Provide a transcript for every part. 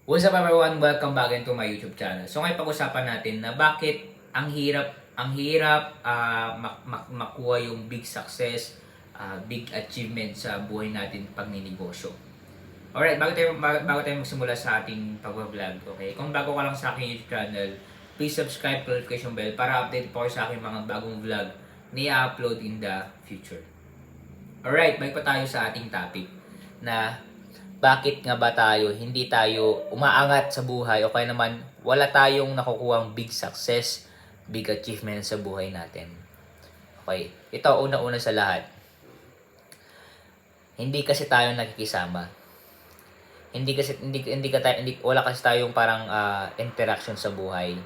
What's up everyone? Welcome back into my YouTube channel. So ngayon pag-usapan natin na bakit ang hirap makuha yung big success, big achievement sa buhay natin pag ninegosyo. Alright, bago tayo magsimula sa ating pag-vlog, okay? Kung bago ka lang sa aking YouTube channel, please subscribe, notification bell para update po sa aking mga bagong vlog na i-upload in the future. Alright, balik pa tayo sa ating topic na bakit nga ba hindi tayo umaangat sa buhay o kaya naman wala tayong nakukuhang big success, big achievement sa buhay natin. Okay, ito una-una sa lahat. Hindi kasi tayo nakikisama. Wala kasi tayong parang interaction sa buhay.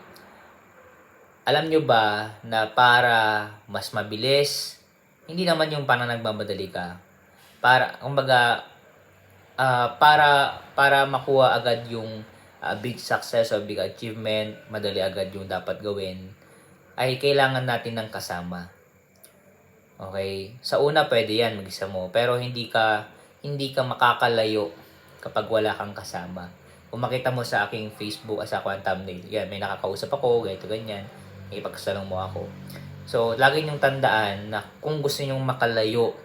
Alam nyo ba na para mas mabilis, hindi naman yung parang nagmamadali ka. Para makuha agad yung big success o big achievement, madali agad yung dapat gawin, ay kailangan natin ng kasama. Okay? Sa una, pwede yan, mag-isa mo. Pero hindi ka makakalayo kapag wala kang kasama. Kung makita mo sa aking Facebook, sa ako ang thumbnail, yan, may nakakausap ako, ganito, ganyan, may ipagkasalong mo ako. So, lagi niyong tandaan na kung gusto niyong makalayo,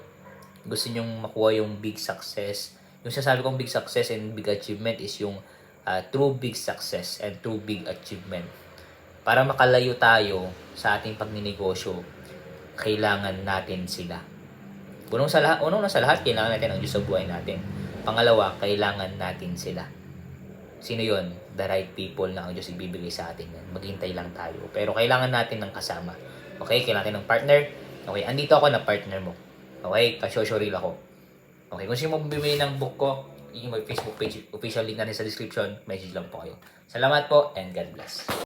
gusto niyong makuha yung big success, yung sasabi kong big success and big achievement is yung true big success and true big achievement. Para makalayo tayo sa ating pagninegosyo, kailangan natin sila. Unang sa lahat, kailangan natin ang Diyos sa buhay natin. Pangalawa, kailangan natin sila. Sino yon? The right people na ang Diyos ibibigay sa atin. Maghintay lang tayo. Pero kailangan natin ng kasama. Okay? Kailangan natin ng partner. Okay? Andito ako na partner mo. Okay? Kasyosyuril ako. Okay? Kung sino mo bumili ng book ko, yung may Facebook page, official link na rin sa description, message lang po kayo. Salamat po and God bless.